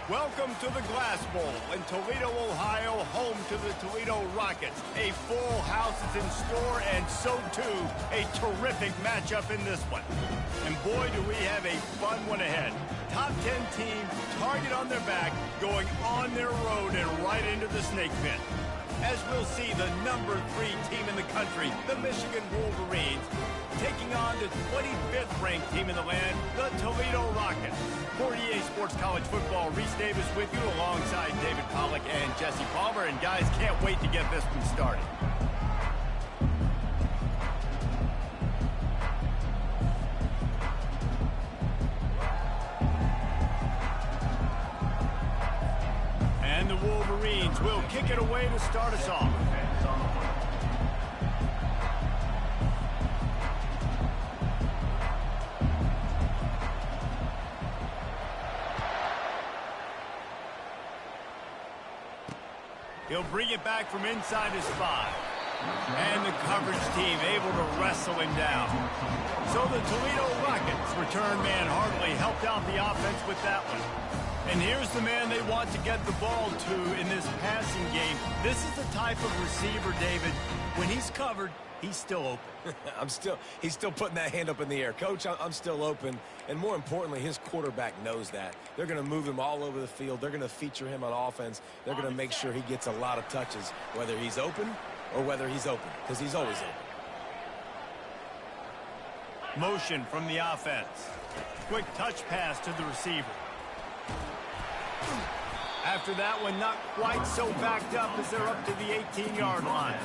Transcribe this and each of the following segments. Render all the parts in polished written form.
Welcome to the Glass Bowl in Toledo, Ohio, home to the Toledo Rockets. A full house is in store, and so too, a terrific matchup in this one. And boy, do we have a fun one ahead. Top 10 team, target on their back, going on their road and right into the snake pit. As we'll see, the number 3 team in the country, the Michigan Wolverines, taking on the 25th ranked team in the land, the Toledo Rockets. For EA Sports College Football, Reese Davis with you alongside David Pollack and Jesse Palmer. And guys, can't wait to get this one started. And the Wolverines will kick it away to start us off. He'll bring it back from inside his 5. And the coverage team able to wrestle him down. So the Toledo Rockets return man Hartley helped out the offense with that one. And here's the man they want to get the ball to in this passing game. This is the type of receiver, David, when he's covered, he's still open. He's still putting that hand up in the air. Coach, I'm still open. And more importantly, his quarterback knows that. They're going to move him all over the field. They're going to feature him on offense. They're going to make sure he gets a lot of touches, whether he's open or whether he's open, because he's always open. Motion from the offense. Quick touch pass to the receiver. After that one, not quite so backed up as they're up to the 18-yard line.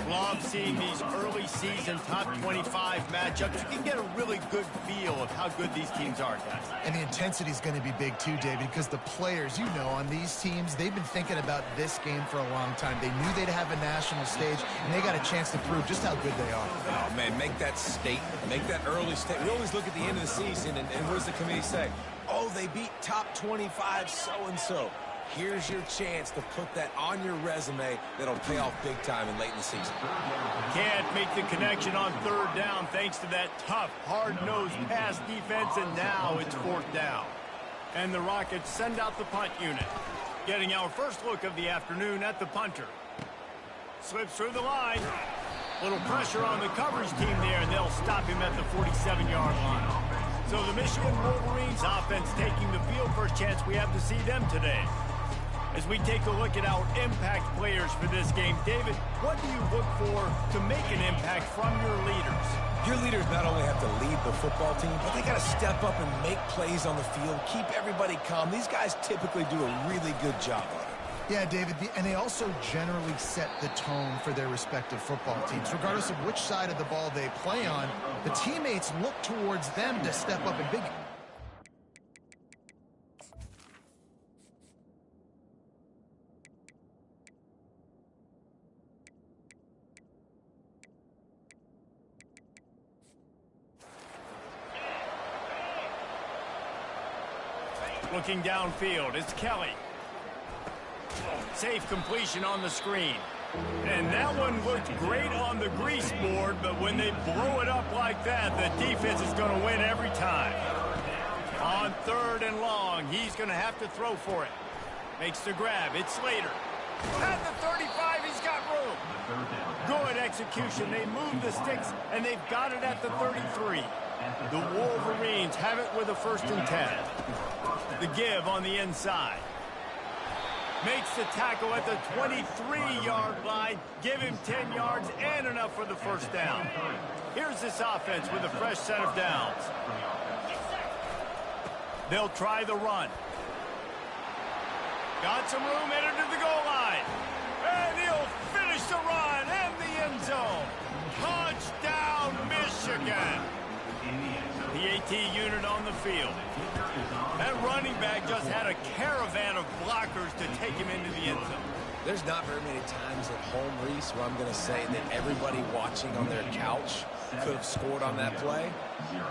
Love seeing these early season top 25 matchups. You can get a really good feel of how good these teams are, guys. And the intensity is going to be big too, David, because the players, you know, on these teams, they've been thinking about this game for a long time. They knew they'd have a national stage, and they got a chance to prove just how good they are. Oh, man, make that statement. Make that early statement. We always look at the end of the season, and what does the committee say? Oh, they beat top 25 so-and-so. Here's your chance to put that on your resume that'll pay off big time and late in the season. Can't make the connection on 3rd down thanks to that tough, hard-nosed pass defense, and now it's 4th down. And the Rockets send out the punt unit. Getting our first look of the afternoon at the punter. Slips through the line. Little pressure on the coverage team there, and they'll stop him at the 47-yard line. So the Michigan Wolverines offense taking the field. First chance we have to see them today. As we take a look at our impact players for this game, David, what do you look for to make an impact from your leaders? Your leaders not only have to lead the football team, but they got to step up and make plays on the field, keep everybody calm. These guys typically do a really good job on it. Yeah, David, and they also generally set the tone for their respective football teams. Regardless of which side of the ball they play on, the teammates look towards them to step up in big... Looking downfield, it's Kelly. Safe completion on the screen. And that one looked great on the grease board, but when they blow it up like that, the defense is going to win every time. On 3rd and long, he's going to have to throw for it. Makes the grab. It's Slater. At the 35, he's got room. Good execution. They move the sticks, and they've got it at the 33. The Wolverines have it with a 1st and 10. The give on the inside. Makes the tackle at the 23-yard line. Give him 10 yards and enough for the 1st down. Here's this offense with a fresh set of downs. They'll try the run. Got some room, headed to the goal line. And he'll finish the run in the end zone. Touchdown, Michigan. The AT unit on the field. That running back just had a caravan of blockers to take him into the end zone. There's not very many times at home, Reese, where I'm going to say that everybody watching on their couch could have scored on that play.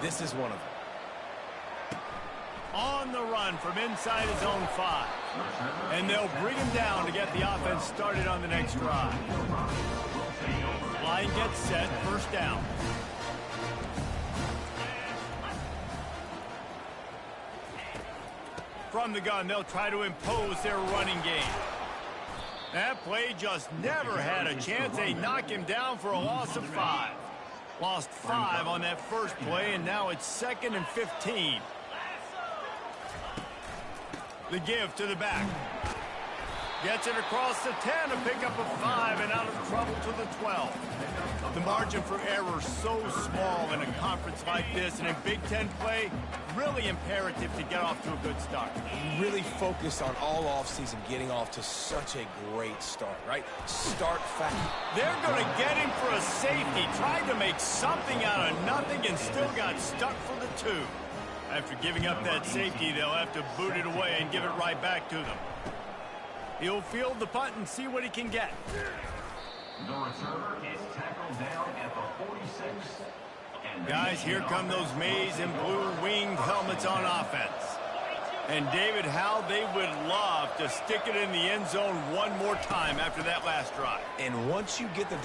This is one of them. On the run from inside his own 5. And they'll bring him down to get the offense started on the next drive. Line gets set, 1st down. From the gun, they'll try to impose their running game. That play just never had a chance. They knock him down for a loss of 5. Lost 5 on that first play, and now it's 2nd and 15. The give to the back. Gets it across the 10 to pick up a 5 and out of trouble to the 12. The margin for error so small in a conference like this, and in Big Ten play, really imperative to get off to a good start. Really focused on all offseason getting off to such a great start, right? Start fast. They're going to get him for a safety. Tried to make something out of nothing and still got stuck for the 2. After giving up that safety, they'll have to boot it away and give it right back to them. He'll field the punt and see what he can get. The returner is tackled down at the 46. Guys, here come those maize and blue winged helmets on offense. And David, how they would love to stick it in the end zone one more time after that last drive. And once you get the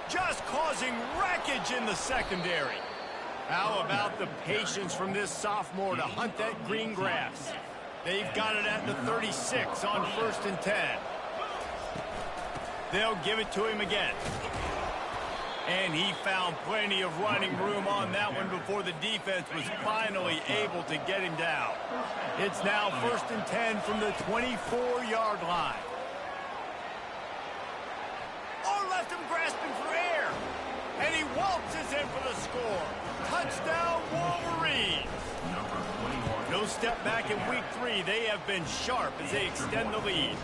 just causing wreckage in the secondary. How about the patience from this sophomore to hunt that green grass? They've got it at the 36 on 1st and 10. They'll give it to him again. And he found plenty of running room on that one before the defense was finally able to get him down. It's now 1st and 10 from the 24-yard line. Oh, left him grasping for air. And he waltzes in for the score. Touchdown, Wolverines. No step back in week 3. They have been sharp as they extend the lead.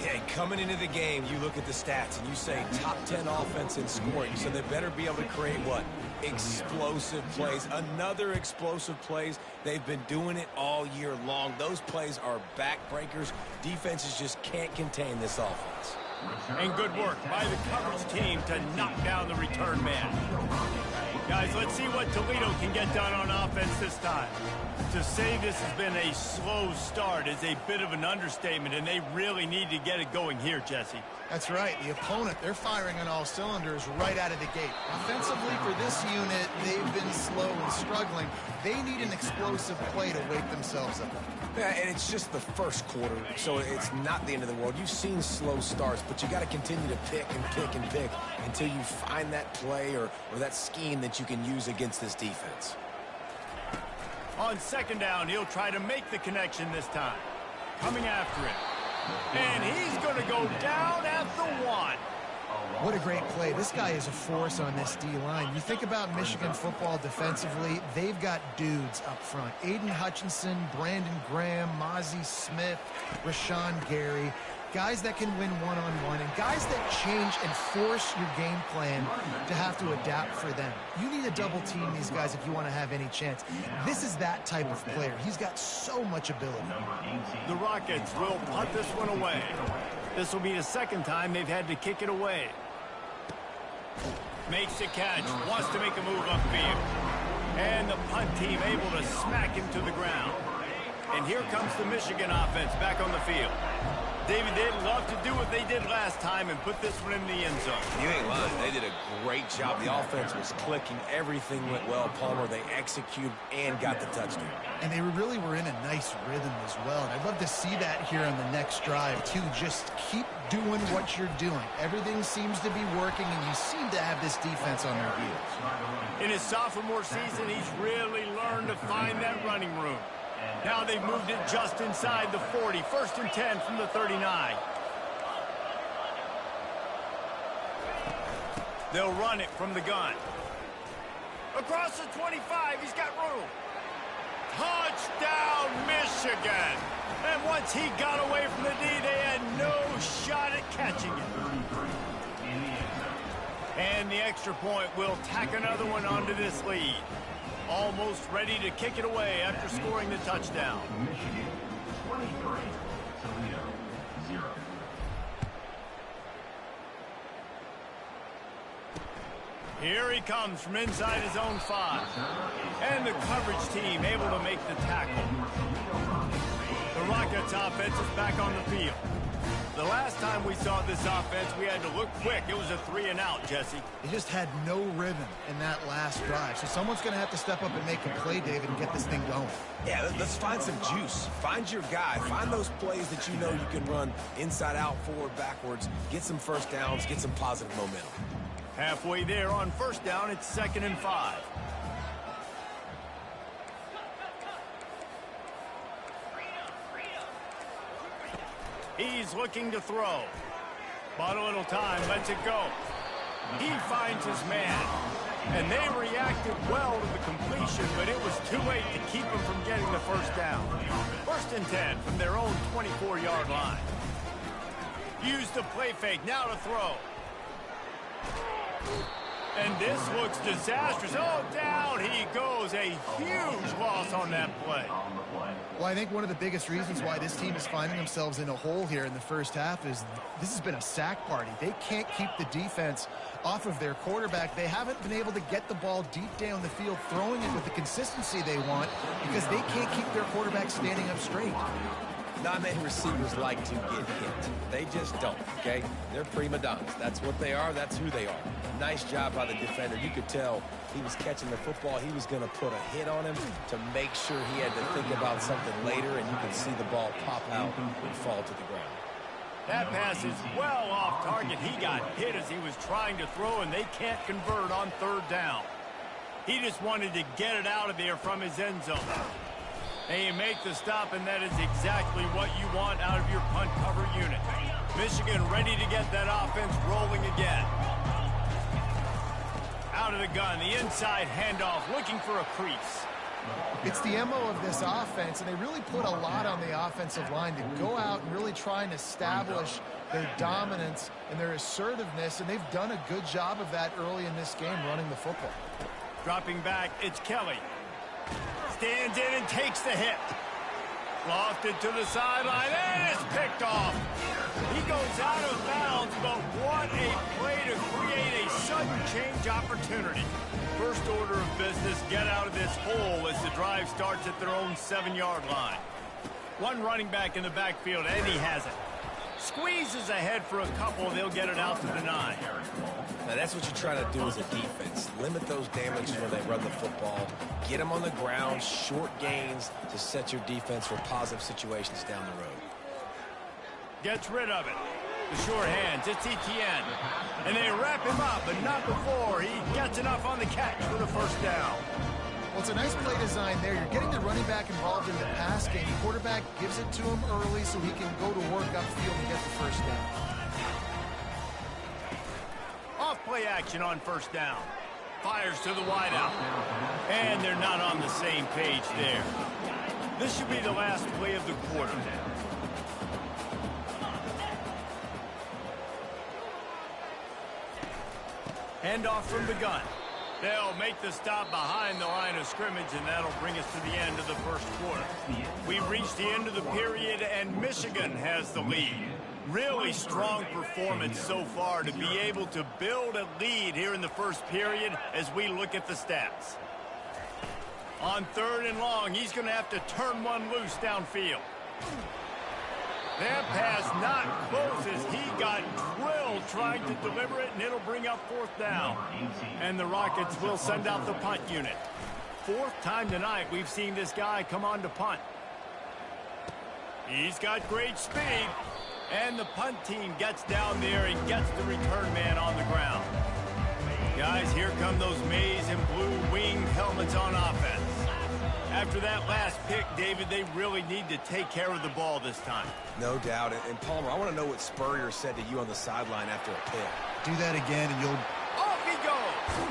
Yeah, coming into the game, you look at the stats and you say top 10 offense in scoring, so they better be able to create what? Explosive plays. Another explosive plays. They've been doing it all year long. Those plays are backbreakers. Defenses just can't contain this offense. And good work by the coverage team to knock down the return man. Guys, let's see what Toledo can get done on offense this time. To say this has been a slow start is a bit of an understatement, and they really need to get it going here, Jesse. That's right. The opponent, they're firing on all cylinders right out of the gate. Offensively, for this unit, they've been slow and struggling. They need an explosive play to wake themselves up. Yeah, and it's just the first quarter, so it's not the end of the world. You've seen slow starts, but you got to continue to pick and pick and pick until you find that play or that scheme that you can use against this defense. On 2nd down, he'll try to make the connection this time. Coming after it. And he's going to go down at the 1. What a great play. This guy is a force on this D-line. You think about Michigan football defensively, they've got dudes up front. Aiden Hutchinson, Brandon Graham, Mozzie Smith, Rashawn Gary. Guys that can win one-on-one and guys that change and force your game plan to have to adapt for them. You need to double team these guys if you want to have any chance. This is that type of player. He's got so much ability. The Rockets will punt this one away. This will be the 2nd time they've had to kick it away. Makes the catch, wants to make a move upfield. And the punt team able to smack him to the ground. And here comes the Michigan offense back on the field. David, they'd love to do what they did last time and put this one in the end zone. You ain't lying. They did a great job. The offense was clicking. Everything went well. Palmer, they executed and got the touchdown. And they really were in a nice rhythm as well. And I'd love to see that here on the next drive, too. Just keep doing what you're doing. Everything seems to be working, and you seem to have this defense on their heels. In his sophomore season, he's really learned to find that running room. Now they've moved it just inside the 40. 1st and 10 from the 39. They'll run it from the gun. Across the 25, he's got room. Touchdown, Michigan. And once he got away from the D, they had no shot at catching it. And the extra point will tack another one onto this lead. Almost ready to kick it away after scoring the touchdown. Michigan 23, Toledo 0. Here he comes from inside his own 5. And the coverage team able to make the tackle. The Rockets offense is back on the field. The last time we saw this offense, we had to look quick. It was a 3-and-out, Jesse. They just had no rhythm in that last drive. So someone's going to have to step up and make a play, David, and get this thing going. Yeah, let's find some juice. Find your guy. Find those plays that you know you can run inside out, forward, backwards. Get some first downs. Get some positive momentum. Halfway there on first down, it's 2nd and 5. He's looking to throw. Bought a little time, lets it go. He finds his man. And they reacted well to the completion, but it was too late to keep him from getting the first down. 1st and 10 from their own 24-yard line. Use the play fake, now to throw. And this looks disastrous. Oh, down he goes. A huge loss on that play. Well, I think one of the biggest reasons why this team is finding themselves in a hole here in the first half is this has been a sack party. They can't keep the defense off of their quarterback. They haven't been able to get the ball deep down the field, throwing it with the consistency they want because they can't keep their quarterback standing up straight. Not many receivers like to get hit. They just don't, okay? They're prima donnas. That's what they are. That's who they are. Nice job by the defender. You could tell he was catching the football. He was going to put a hit on him to make sure he had to think about something later, and you can see the ball pop out and fall to the ground. That pass is well off target. He got hit as he was trying to throw, and they can't convert on 3rd down. He just wanted to get it out of there from his end zone. They make the stop, and that is exactly what you want out of your punt cover unit. Michigan ready to get that offense rolling again. Out of the gun, the inside handoff, looking for a crease. It's the MO of this offense, and they really put a lot on the offensive line to go out and really try and establish their dominance and their assertiveness, and they've done a good job of that early in this game, running the football. Dropping back, it's Kelly. Stands in and takes the hit. Lofted to the sideline, and it's picked off. He goes out of bounds, but what a play to create a sudden change opportunity. First order of business, get out of this hole as the drive starts at their own 7-yard line. One running back in the backfield, and he has it. Squeezes ahead for a couple, they'll get it out to the 9. Now, that's what you try to do as a defense. Limit those damages when they run the football. Get them on the ground, short gains to set your defense for positive situations down the road. Gets rid of it. The short hands, it's Etienne. And they wrap him up, but not before he gets enough on the catch for the first down. Well, it's a nice play design there. You're getting the running back involved in the pass game. The quarterback gives it to him early so he can go to work upfield and get the first down. Off play action on first down. Fires to the wideout. And they're not on the same page there. This should be the last play of the quarter. Handoff from the gun. They'll make the stop behind the line of scrimmage, and that'll bring us to the end of the first quarter. We've reached the end of the period, and Michigan has the lead. Really strong performance so far to be able to build a lead here in the first period as we look at the stats. On 3rd and long, he's going to have to turn one loose downfield. That pass not close as he got drilled trying to deliver it, and it'll bring up 4th down. And the Rockets will send out the punt unit. 4th time tonight we've seen this guy come on to punt. He's got great speed. And the punt team gets down there and gets the return man on the ground. Guys, here come those maize and blue winged helmets on offense. After that last pick, David, they really need to take care of the ball this time. No doubt. And Palmer, I want to know what Spurrier said to you on the sideline after a pick. Do that again and you'll... Off he goes!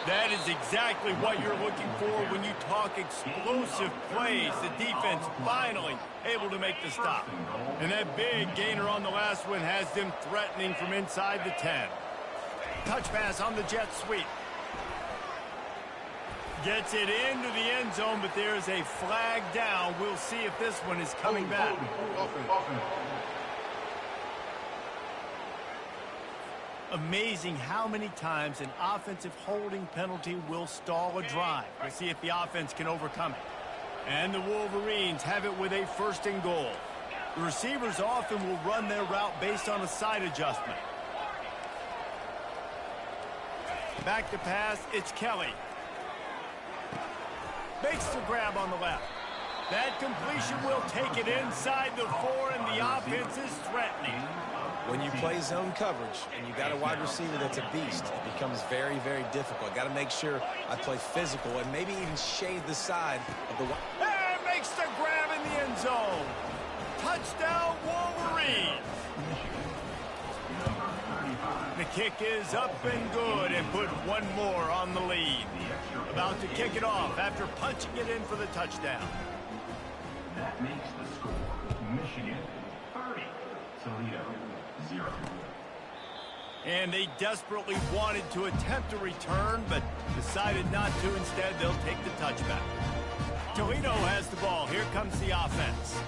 That is exactly what you're looking for when you talk explosive plays. The defense finally able to make the stop. And that big gainer on the last one has them threatening from inside the 10. Touch pass on the jet sweep. Gets it into the end zone, but there's a flag down. We'll see if this one is coming back. Amazing how many times an offensive holding penalty will stall a drive. We'll see if the offense can overcome it. And the Wolverines have it with a 1st and goal. The receivers often will run their route based on a side adjustment. Back to pass, it's Kelly. Makes the grab on the left. That completion will take it inside the 4, and the offense is threatening. When you play zone coverage and you got a wide receiver that's a beast, it becomes very, very difficult. Got to make sure I play physical and maybe even shade the side of the... And makes the grab in the end zone. Touchdown, Wolverines. The kick is up and good and put one more on the lead. About to kick it off after punching it in for the touchdown. That makes the score Michigan 30, Toledo 0. And they desperately wanted to attempt a return, but decided not to. Instead, they'll take the touchback. Toledo has the ball. Here comes the offense.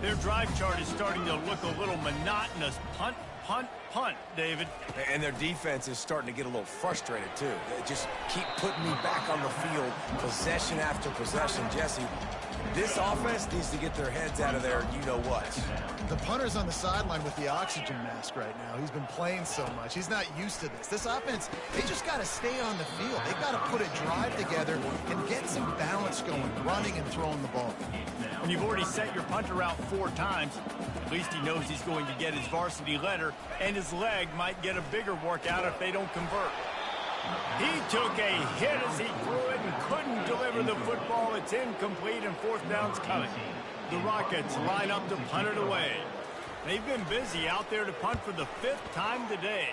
Their drive chart is starting to look a little monotonous. Punt, punt, punt, David. And their defense is starting to get a little frustrated, too. They just keep putting me back on the field, possession after possession. Jesse, this offense needs to get their heads out of there, you-know-what. The punter's on the sideline with the oxygen mask right now. He's been playing so much. He's not used to this. This offense, they just got to stay on the field. They've got to put a drive together and get some balance going, running and throwing the ball. When you've already set your punter out 4 times, at least he knows he's going to get his varsity letter, and his leg might get a bigger workout if they don't convert. He took a hit as he threw it and couldn't deliver the football. It's incomplete, and 4th down's coming. The Rockets line up to punt it away. They've been busy out there to punt for the 5th time today.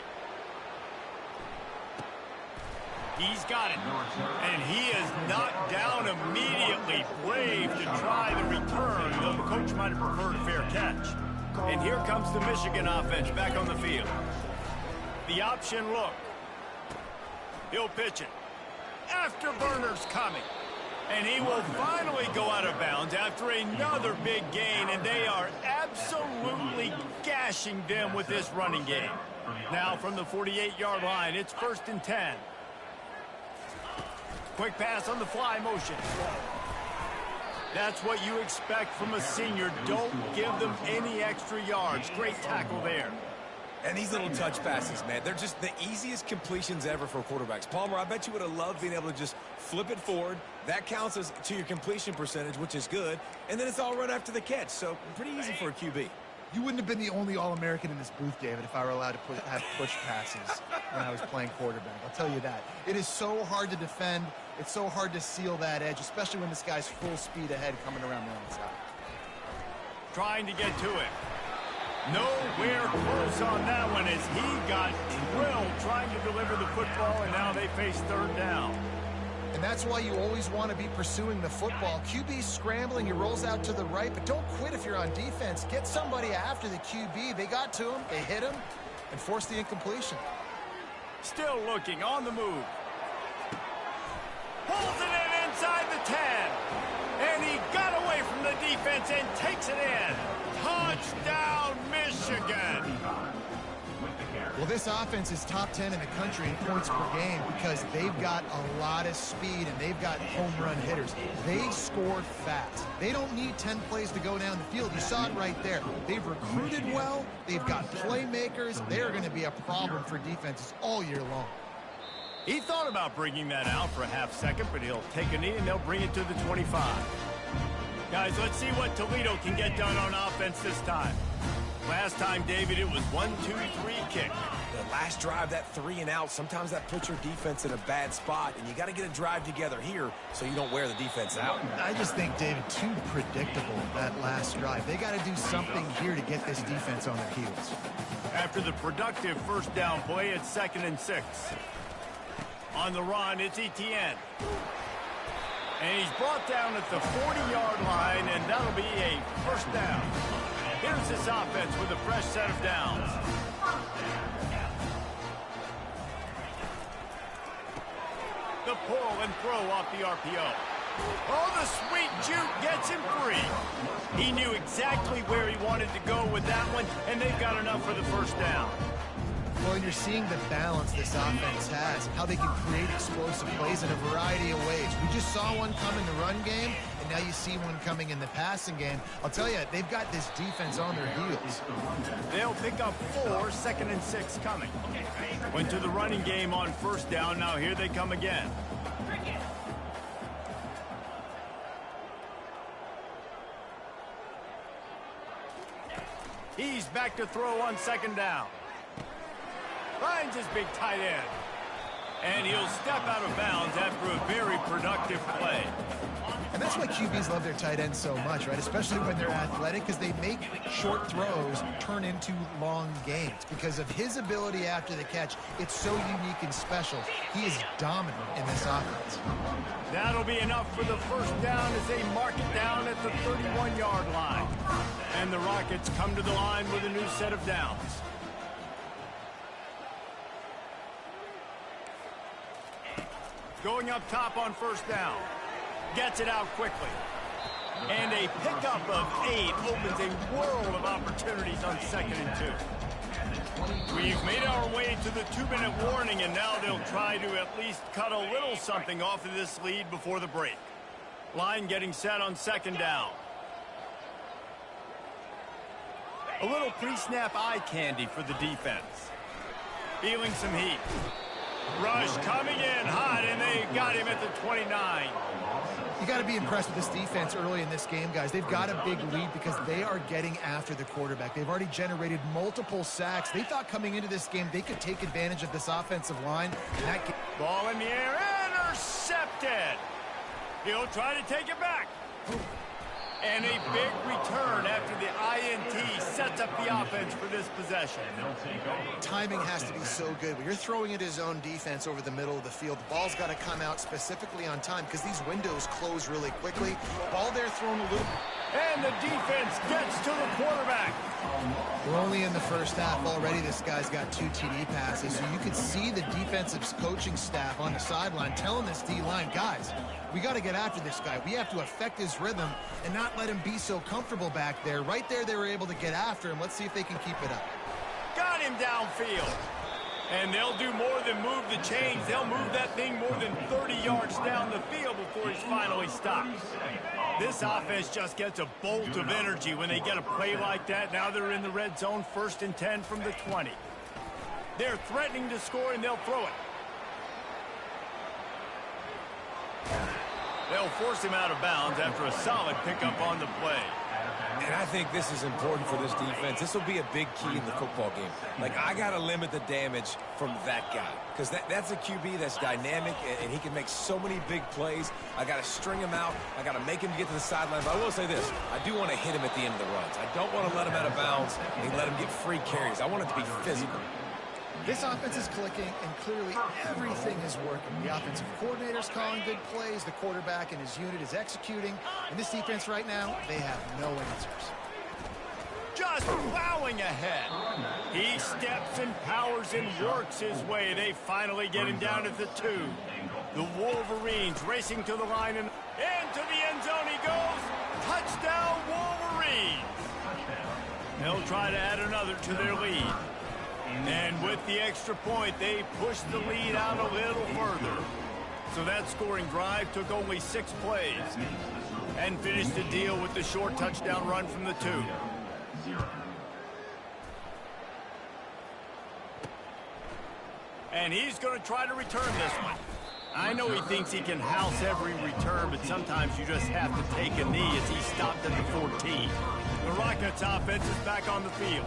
He's got it, and he is knocked down immediately. Brave to try the return, though the coach might have preferred a fair catch. And here comes the Michigan offense back on the field. The option look. He'll pitch it. Afterburner's coming. And he will finally go out of bounds after another big gain, and they are absolutely gashing them with this running game. Now from the 48-yard line, it's 1st and 10. Quick pass on the fly motion. That's what you expect from a senior. Don't give them any extra yards. Great tackle there. And these little touch passes, man, they're just the easiest completions ever for quarterbacks. Palmer, I bet you would have loved being able to just flip it forward. That counts as to your completion percentage, which is good. And then it's all right after the catch, so pretty easy for a QB. You wouldn't have been the only All-American in this booth, David, if I were allowed to have push passes when I was playing quarterback. I'll tell you that. It is so hard to defend. It's so hard to seal that edge, especially when this guy's full speed ahead coming around the outside. Trying to get to it. Nowhere close on that one as he got drilled trying to deliver the football, and now they face 3rd down. And that's why you always want to be pursuing the football. QB's scrambling, he rolls out to the right, but don't quit if you're on defense. Get somebody after the QB. They got to him, they hit him, and forced the incompletion. Still looking, on the move. Pulls it in inside the 10. And he got away from the defense and takes it in. Touchdown, Michigan. Well, this offense is top 10 in the country in points per game because they've got a lot of speed and they've got home run hitters. They score fast. They don't need 10 plays to go down the field. You saw it right there. They've recruited well. They've got playmakers. They're going to be a problem for defenses all year long. He thought about bringing that out for a half second, but he'll take a knee and they'll bring it to the 25. Guys, let's see what Toledo can get done on offense this time. Last time, David, it was 1-2-3 kick. The last drive, that 3 and out, sometimes that puts your defense in a bad spot, and you got to get a drive together here so you don't wear the defense out. I just think, David, too predictable, that last drive. They got to do something here to get this defense on their heels. After the productive 1st down play, it's 2nd and 6. On the run, it's Etienne. And he's brought down at the 40-yard line, and that'll be a 1st down. Here's this offense with a fresh set of downs. The pull and throw off the RPO. Oh, the sweet juke gets him free. He knew exactly where he wanted to go with that one, and they've got enough for the 1st down. Well, and you're seeing the balance this offense has, how they can create explosive plays in a variety of ways. We just saw one come in the run game, and Now you see one coming in the passing game. I'll tell you, they've got this defense on their heels. They'll pick up 4, 2nd and 6 coming. Went to the running game on first down. Now here they come again. He's back to throw on 2nd down. Finds his big tight end. And he'll step out of bounds after a very productive play. And that's why QBs love their tight ends so much, right? Especially when they're athletic, because they make short throws turn into long gains. Because of his ability after the catch, it's so unique and special. He is dominant in this offense. That'll be enough for the first down as they mark it down at the 31-yard line. And the Rockets come to the line with a new set of downs. Going up top on first down. Gets it out quickly. And a pickup of 8 opens a world of opportunities on 2nd and 2. We've made our way to the 2-minute warning, and now they'll try to at least cut a little something off of this lead before the break. Line getting set on 2nd down. A little pre-snap eye candy for the defense. Feeling some heat. Rush coming in hot, and they got him at the 29. You got to be impressed with this defense early in this game, guys. They've got a big lead because they are getting after the quarterback. They've already generated multiple sacks. They thought coming into this game they could take advantage of this offensive line. Ball in the air, intercepted. He'll try to take it back. And a big return after the INT sets up the offense for this possession. Timing has to be so good. When you're throwing at his own defense over the middle of the field, the ball's got to come out specifically on time because these windows close really quickly. Ball there thrown a little. And the defense gets to the quarterback. We're only in the first half. Already this guy's got 2 TD passes. So you could see the defensive coaching staff on the sideline telling this D-line, guys, we got to get after this guy. We have to affect his rhythm and not let him be so comfortable back there. Right there, they were able to get after him. Let's see if they can keep it up. Got him downfield. And they'll do more than move the chains. They'll move that thing more than 30 yards down the field before he's finally stopped. This offense just gets a bolt of energy when they get a play like that. Now they're in the red zone, 1st and 10 from the 20. They're threatening to score, and they'll throw it. They'll force him out of bounds after a solid pickup on the play. And I think this is important for this defense. This will be a big key in the football game. Like, I got to limit the damage from that guy because that's a QB that's dynamic, and he can make so many big plays. I got to string him out. I got to make him get to the sideline. But I will say this. I do want to hit him at the end of the runs. I don't want to let him out of bounds and let him get free carries. I want it to be physical. This offense is clicking, and clearly everything is working. The offensive coordinator's calling good plays. The quarterback and his unit is executing. And this defense right now, they have no answers. Just plowing ahead. He steps and powers and works his way. They finally get him down at the 2. The Wolverines racing to the line and into the end zone he goes. Touchdown, Wolverines. They'll try to add another to their lead. And with the extra point, they push the lead out a little further. So that scoring drive took only 6 plays and finished the deal with the short touchdown run from the 2. And he's going to try to return this one. I know he thinks he can house every return, but sometimes you just have to take a knee as he stopped at the 14. The Rockets offense is back on the field.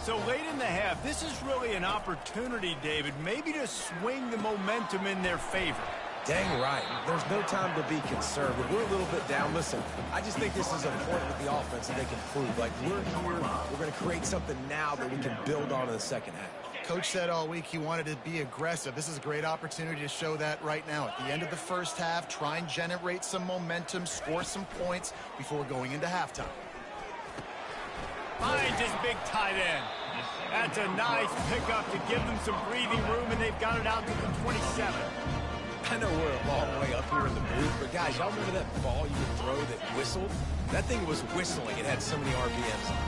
So late in the half, this is really an opportunity, David, maybe to swing the momentum in their favor. Dang right. There's no time to be concerned. If we're a little bit down, listen, I just think this is a point with the offense that they can prove. Like, we're here, we're going to create something now that we can build on in the second half. Coach said all week he wanted to be aggressive. This is a great opportunity to show that right now. At the end of the first half, try and generate some momentum, score some points before going into halftime. Finds his big tight end. That's a nice pickup to give them some breathing room, and they've got it out to the 27. I know we're a long way up here in the booth, but guys, y'all remember that ball you would throw that whistled? That thing was whistling. It had so many RPMs on it.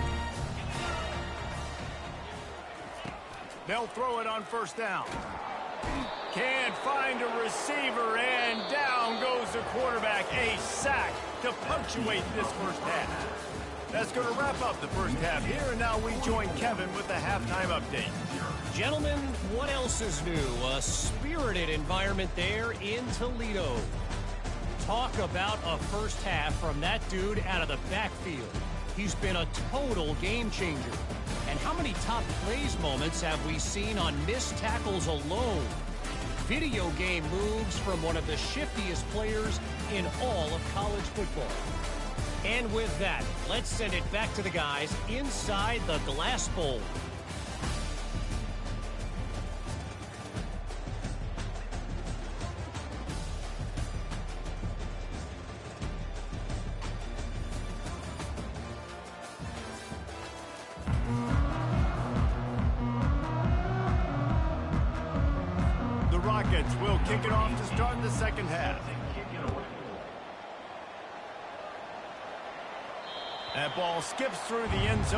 They'll throw it on first down. Can't find a receiver, and down goes the quarterback. A sack to punctuate this first half. That's going to wrap up the first half here, and now we join Kevin with the halftime update. Gentlemen, what else is new? A spirited environment there in Toledo. Talk about a first half from that dude out of the backfield. He's been a total game changer. And how many top plays moments have we seen on missed tackles alone? Video game moves from one of the shiftiest players in all of college football. And with that, let's send it back to the guys inside the glass bowl. The Rockets will kick it off to start the second half. That ball skips through the end zone.